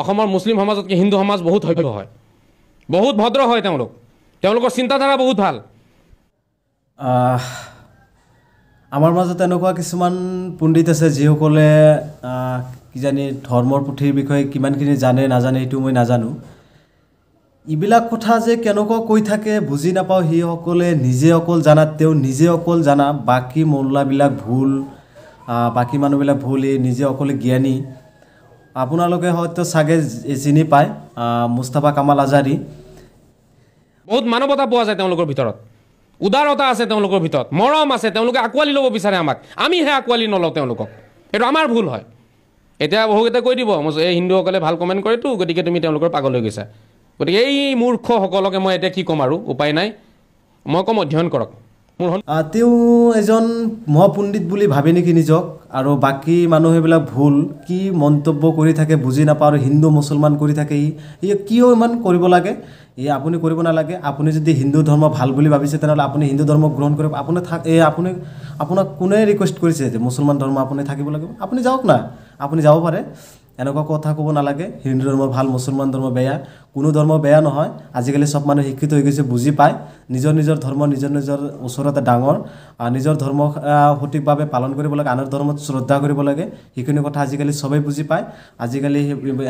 অসমৰ মুছলিম সমাজতকৈ হিন্দু সমাজ বহুত সভ্য হয়, বহুত ভদ্ৰ হয়। তেওঁলোকৰ চিন্তাধাৰা বহুত ভাল। আমাৰ মাজত এনেকুৱা কিছুমান পণ্ডিত আছে যিসকলে কিজানি ধৰ্মৰ পুথিৰ বিষয়ে কিমানখিনি জানে নাজানে সেইটো মই নাজানো। এইবিলাক কথা যে কেনেকুৱা কৈ থাকে বুজি নাপাওঁ। সেইসকলে নিজে অকল জানা, তেওঁ নিজে অকল জানা, বাকী মোল্লাবিলাক ভুল, বাকী মানুহবিলাক ভুল, এই নিজে অকলে জ্ঞানী। আপোনালোকে হয়তো চাগে চিনি পায় মুস্তাফা কামাল আজাৰী। বহুত মানৱতা পোৱা যায় তেওঁলোকৰ ভিতৰত, উদাৰতা আছে তেওঁলোকৰ ভিতৰত, মৰম আছে। তেওঁলোকে আঁকোৱালি ল'ব বিচাৰে আমাক, আমিহে আঁকোৱালি নলওঁ তেওঁলোকক। এইটো আমাৰ ভুল হয়। এতিয়া বহুকেইটা কৈ দিব এই হিন্দুসকলে ভাল কমেণ্ট কৰেতো, গতিকে তুমি তেওঁলোকৰ পাগল হৈ গৈছা। গতিকে এই মূৰ্খসকলকে মই এতিয়া কি ক'ম আৰু, উপায় নাই। মই ক'ম অধ্যয়ন কৰক। তেওঁ এজন মহাপণ্ডিত বুলি ভাবে নেকি নিজক, আৰু বাকী মানুহ সেইবিলাক ভুল কি মন্তব্য কৰি থাকে বুজি নাপাওঁ। আৰু হিন্দু মুছলমান কৰি থাকে, ই কিয় ইমান কৰিব লাগে? আপুনি কৰিব নালাগে। আপুনি যদি হিন্দু ধৰ্ম ভাল বুলি ভাবিছে তেনেহ'লে আপুনি হিন্দু ধৰ্ম গ্ৰহণ কৰিব। আপোনাক কোনে ৰিকুৱেষ্ট কৰিছে যে মুছলমান ধৰ্ম আপুনি থাকিব লাগিব? আপুনি যাওক না, আপুনি যাব পাৰে। এনেকুৱা কথা ক'ব নালাগে হিন্দু ধৰ্ম ভাল, মুছলমান ধৰ্ম বেয়া। কোনো ধৰ্ম বেয়া নহয়। আজিকালি চব মানুহ শিক্ষিত হৈ গৈছে, বুজি পায় নিজৰ নিজৰ ধৰ্ম নিজৰ নিজৰ ওচৰতে ডাঙৰ। নিজৰ ধৰ্ম সঠিকভাৱে পালন কৰিব লাগে, আনৰ ধৰ্মত শ্ৰদ্ধা কৰিব লাগে। সেইখিনি কথা আজিকালি চবেই বুজি পায়। আজিকালি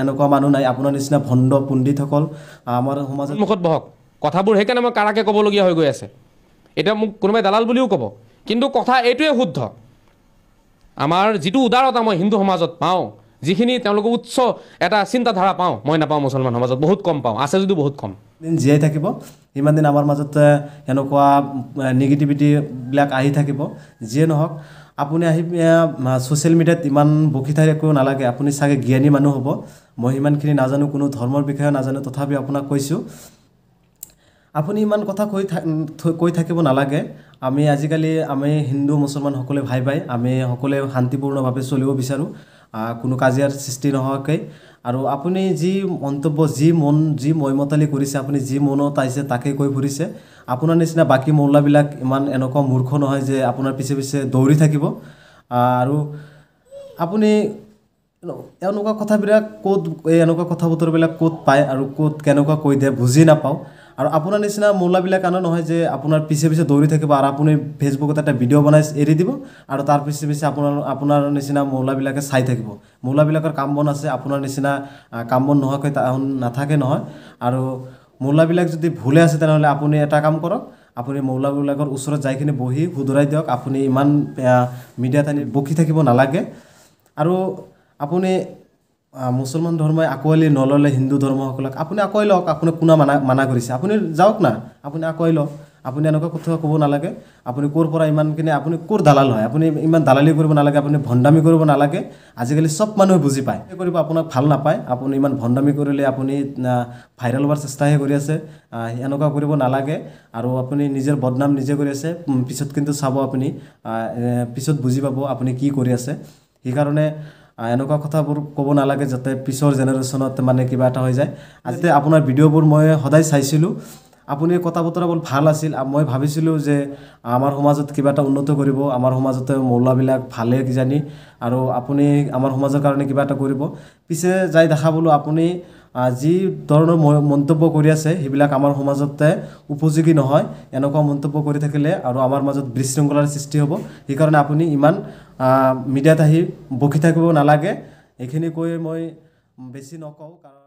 এনেকুৱা মানুহ নাই আপোনাৰ নিচিনা ভণ্ড পণ্ডিতসকল আমাৰ সমাজত। মুখত বহক কথাবোৰ, সেইকাৰণে মই কাৰাকে ক'বলগীয়া হৈ গৈ আছে। এতিয়া মোক কোনোবাই দালাল বুলিও ক'ব, কিন্তু কথা এইটোৱে শুদ্ধ। আমাৰ যিটো উদাৰতা মই হিন্দু সমাজত পাওঁ, যিখিনি তেওঁলোকৰ উচ্চ এটা চিন্তাধাৰা পাওঁ, মই নাপাওঁ মুছলমান সমাজত। বহুত কম পাওঁ, আছে যদিও বহুত কম। জীয়াই থাকিব সিমান দিন আমাৰ মাজত এনেকুৱা নিগেটিভিটিবিলাক আহি থাকিব। যিয়ে নহওক, আপুনি আহি ছ'চিয়েল মিডিয়াত ইমান বকি থাকিব নালাগে। আপুনি চাগে জ্ঞানী মানুহ হ'ব, মই সিমানখিনি নাজানো, কোনো ধৰ্মৰ বিষয়ে নাজানো। তথাপি আপোনাক কৈছোঁ, আপুনি ইমান কথা কৈ থাকিব নালাগে। আজিকালি আমি হিন্দু মুছলমান সকলোৱে ভাই ভাই, আমি সকলোৱে শান্তিপূৰ্ণভাৱে চলিব বিচাৰোঁ, কোনো কাজিয়াৰ সৃষ্টি নোহোৱাকৈ। আৰু আপুনি যি মন্তব্য, যি মইমতালি কৰিছে, আপুনি যি মনত আহিছে তাকে কৈ ফুৰিছে। আপোনাৰ নিচিনা বাকী মৌলাবিলাক ইমান এনেকুৱা মূৰ্খ নহয় যে আপোনাৰ পিছে পিছে দৌৰি থাকিব। আৰু আপুনি এনেকুৱা কথাবিলাক এনেকুৱা কথা বতৰাবিলাক ক'ত পায় আৰু ক'ত কেনেকুৱা কৈ দিয়ে বুজি নাপাওঁ। আৰু আপোনাৰ নিচিনা মৌলাবিলাক আনো নহয় যে আপোনাৰ পিছে পিছে দৌৰি থাকিব আৰু আপুনি ফেচবুকত এটা ভিডিঅ' বনাই এৰি দিব আৰু তাৰ পিছে পিছে আপোনাৰ নিচিনা মৌলাবিলাকে চাই থাকিব। মৌলাবিলাকৰ কাম বন আছে, আপোনাৰ নিচিনা কাম বন নোহোৱাকৈ নাথাকে নহয়। আৰু মৌলাবিলাক যদি ভুলে আছে তেনেহ'লে আপুনি এটা কাম কৰক, আপুনি মৌলাবিলাকৰ ওচৰত যাইখিনি বহি শুধৰাই দিয়ক। আপুনি ইমান মিডিয়াত আনি বকি থাকিব নালাগে। আৰু আপুনি মুছলমান ধৰ্মই আঁকোৱালি নল'লে হিন্দু ধৰ্মসকলক আপুনি আঁকোৱালি লওক। আপোনাক কোনে মানা কৰিছে? আপুনি যাওক না, আপুনি আঁকোৱালি লওক। আপুনি এনেকুৱা কথা ক'ব নালাগে। আপুনি ক'ৰ পৰা ইমানখিনি, আপুনি ক'ৰ দালাল হয়? আপুনি ইমান দালালি কৰিব নালাগে, আপুনি ভণ্ডামি কৰিব নালাগে। আজিকালি চব মানুহে বুজি পায় কৰিব, আপোনাক ভাল নাপায়। আপুনি ইমান ভণ্ডামি কৰিলে আপুনি ভাইৰেল হোৱাৰ চেষ্টাহে কৰি আছে। এনেকুৱা কৰিব নালাগে। আৰু আপুনি নিজৰ বদনাম নিজে কৰি আছে। পিছত কিন্তু চাব, আপুনি পিছত বুজি পাব আপুনি কি কৰি আছে। সেইকাৰণে এনেকুৱা কথাবোৰ ক'ব নালাগে যাতে পিছৰ জেনেৰেশ্যনত মানে কিবা এটা হৈ যায়। আজি আপোনাৰ ভিডিঅ'বোৰ মই সদায় চাইছিলোঁ, আপুনি কথা বতৰাবোৰ ভাল আছিল। মই ভাবিছিলোঁ যে আমাৰ সমাজত কিবা এটা উন্নত কৰিব, আমাৰ সমাজতে মৌলাবিলাক ভালে কিজানি, আৰু আপুনি আমাৰ সমাজৰ কাৰণে কিবা এটা কৰিব। পিছে যাই দেখা পালোঁ আপুনি যি ধৰণৰ মন্তব্য কৰি আছে সেইবিলাক আমাৰ সমাজতে উপযোগী নহয়। এনেকুৱা মন্তব্য কৰি থাকিলে আৰু আমাৰ মাজত বিশৃংখলাৰ সৃষ্টি হ'ব। সেইকাৰণে আপুনি ইমান মিডিয়াত আহি বকি থাকিব নালাগে। এইখিনি কৈ মই বেছি নকওঁ, কাৰণ